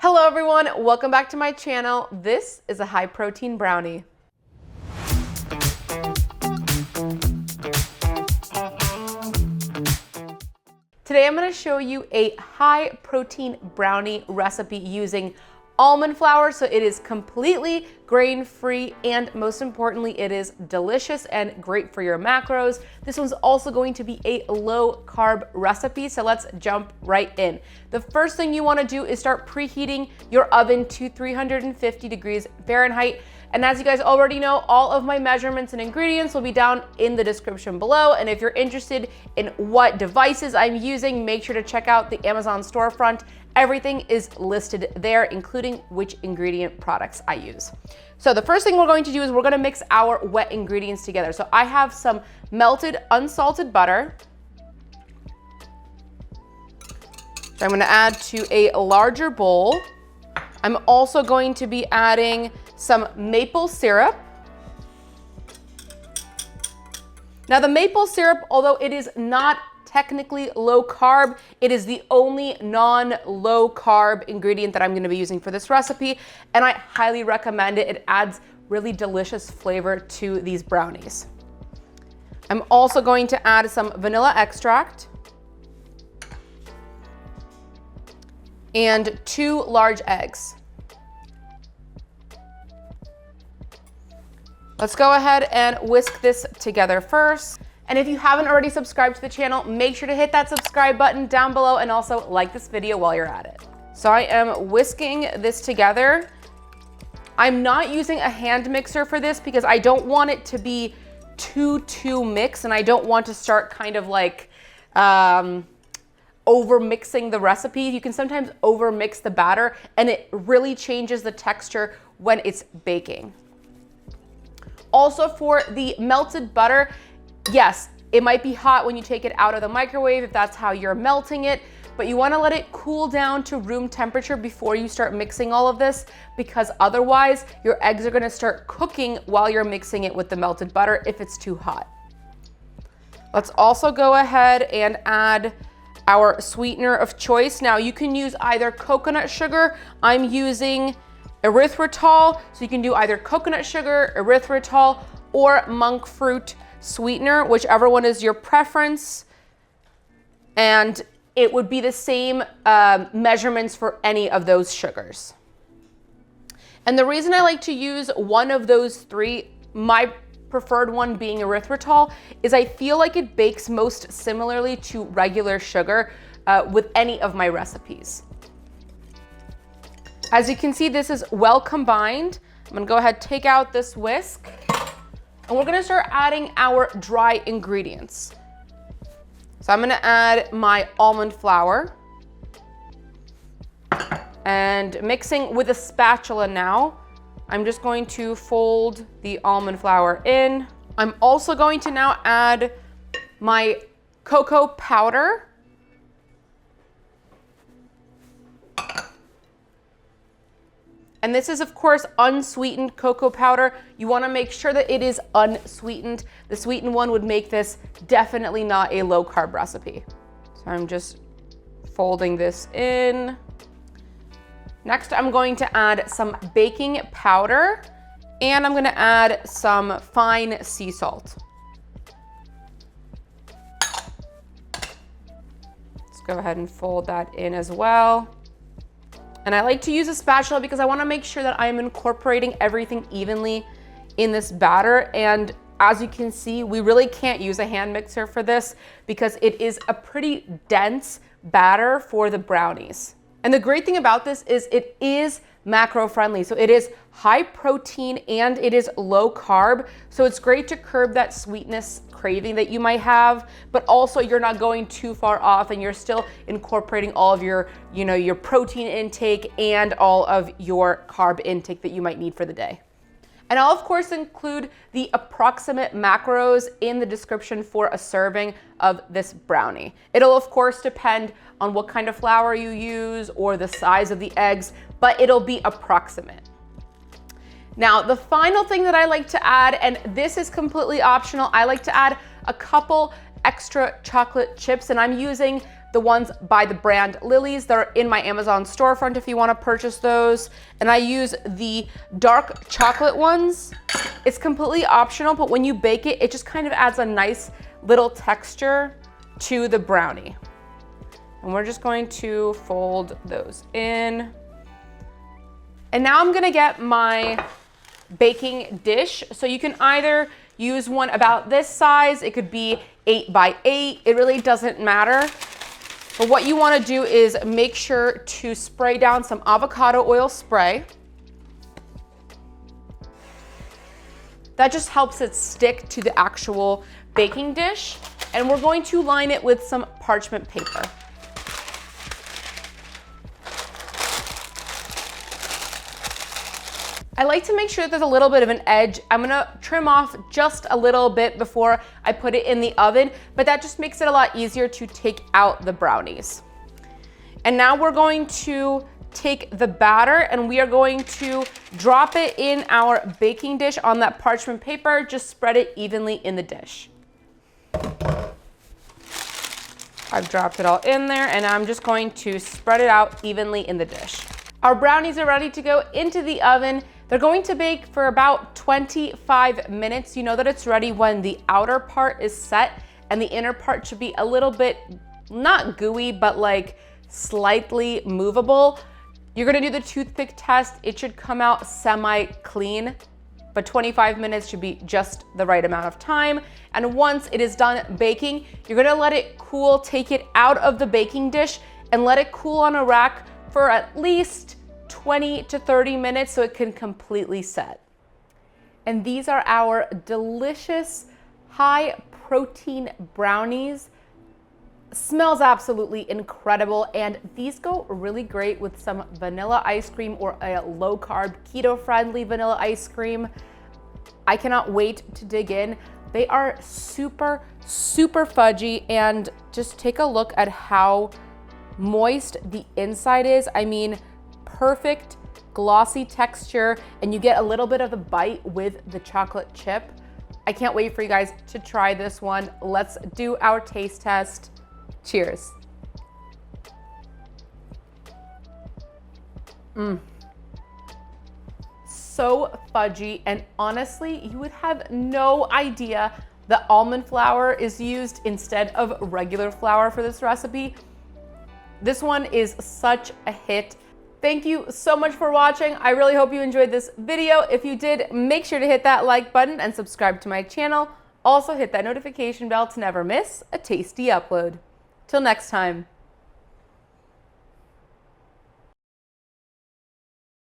Hello everyone, welcome back to my channel. This is a high protein brownie. Today I'm going to show you a high protein brownie recipe using almond flour, so it is completely grain-free and most importantly, it is delicious and great for your macros. This one's also going to be a low carb recipe, so let's jump right in. The first thing you want to do is start preheating your oven to 350 degrees Fahrenheit. And as you guys already know, all of my measurements and ingredients will be down in the description below. And if you're interested in what devices I'm using, make sure to check out the Amazon storefront. Everything is listed there, including which ingredient products I use. So the first thing we're going to do is we're gonna mix our wet ingredients together. So I have some melted unsalted butter. So I'm gonna add to a larger bowl. I'm also going to be adding some maple syrup. Now the maple syrup, although it is not technically low carb, it is the only non-low carb ingredient that I'm gonna be using for this recipe, and I highly recommend it. It adds really delicious flavor to these brownies. I'm also going to add some vanilla extract and 2 large eggs. Let's go ahead and whisk this together first. And if you haven't already subscribed to the channel, make sure to hit that subscribe button down below and also like this video while you're at it. So I am whisking this together. I'm not using a hand mixer for this because I don't want it to be too mixed, and I don't want to start kind of like over mixing the recipe. You can sometimes over mix the batter and it really changes the texture when it's baking. Also for the melted butter, yes, it might be hot when you take it out of the microwave if that's how you're melting it, but you want to let it cool down to room temperature before you start mixing all of this, because otherwise your eggs are going to start cooking while you're mixing it with the melted butter if it's too hot. Let's also go ahead and add our sweetener of choice. Now you can use either coconut sugar. I'm using erythritol, so you can do either coconut sugar, erythritol, or monk fruit sweetener, whichever one is your preference. And it would be the same measurements for any of those sugars. And the reason I like to use one of those 3, my preferred one being erythritol, is I feel like it bakes most similarly to regular sugar with any of my recipes. As you can see, this is well combined. I'm gonna go ahead, take out this whisk, and we're gonna start adding our dry ingredients. So I'm gonna add my almond flour and mixing with a spatula now. I'm just going to fold the almond flour in. I'm also going to now add my cocoa powder. And this is, of course, unsweetened cocoa powder. You want to make sure that it is unsweetened. The sweetened one would make this definitely not a low carb recipe. So I'm just folding this in. Next, I'm going to add some baking powder, and I'm going to add some fine sea salt. Let's go ahead and fold that in as well. And I like to use a spatula because I want to make sure that I am incorporating everything evenly in this batter. And as you can see, we really can't use a hand mixer for this because it is a pretty dense batter for the brownies. And the great thing about this is it is macro friendly. So it is high protein and it is low carb. So it's great to curb that sweetness craving that you might have, but also you're not going too far off and you're still incorporating all of your, your protein intake and all of your carb intake that you might need for the day. And I'll of course include the approximate macros in the description for a serving of this brownie. It'll of course depend on what kind of flour you use or the size of the eggs, but it'll be approximate. Now, the final thing that I like to add, and this is completely optional, I like to add a couple extra chocolate chips, and I'm using the ones by the brand Lily's. They're in my Amazon storefront if you want to purchase those. And I use the dark chocolate ones. It's completely optional, but when you bake it, it just kind of adds a nice little texture to the brownie. And we're just going to fold those in. And now I'm gonna get my baking dish. So you can either use one about this size, it could be 8 by 8, it really doesn't matter. But what you wanna do is make sure to spray down some avocado oil spray. That just helps it stick to the actual baking dish. And we're going to line it with some parchment paper. I like to make sure that there's a little bit of an edge. I'm gonna trim off just a little bit before I put it in the oven, but that just makes it a lot easier to take out the brownies. And now we're going to take the batter and we are going to drop it in our baking dish on that parchment paper. Just spread it evenly in the dish. I've dropped it all in there and I'm just going to spread it out evenly in the dish. Our brownies are ready to go into the oven. They're going to bake for about 25 minutes. You know that it's ready when the outer part is set and the inner part should be a little bit, not gooey, but like slightly movable. You're gonna do the toothpick test. It should come out semi-clean, but 25 minutes should be just the right amount of time. And once it is done baking, you're gonna let it cool, take it out of the baking dish and let it cool on a rack for at least 20 to 30 minutes so it can completely set. And these are our delicious high protein brownies. Smells absolutely incredible, and these go really great with some vanilla ice cream or a low carb keto friendly vanilla ice cream. I cannot wait to dig in. They are super fudgy, and just take a look at how moist the inside is. I mean, perfect glossy texture, and you get a little bit of the bite with the chocolate chip. I can't wait for you guys to try this one. Let's do our taste test. Cheers. So fudgy, and honestly, you would have no idea that almond flour is used instead of regular flour for this recipe. This one is such a hit. Thank you so much for watching. I really hope you enjoyed this video. If you did, make sure to hit that like button and subscribe to my channel. Also hit that notification bell to never miss a tasty upload. Till next time.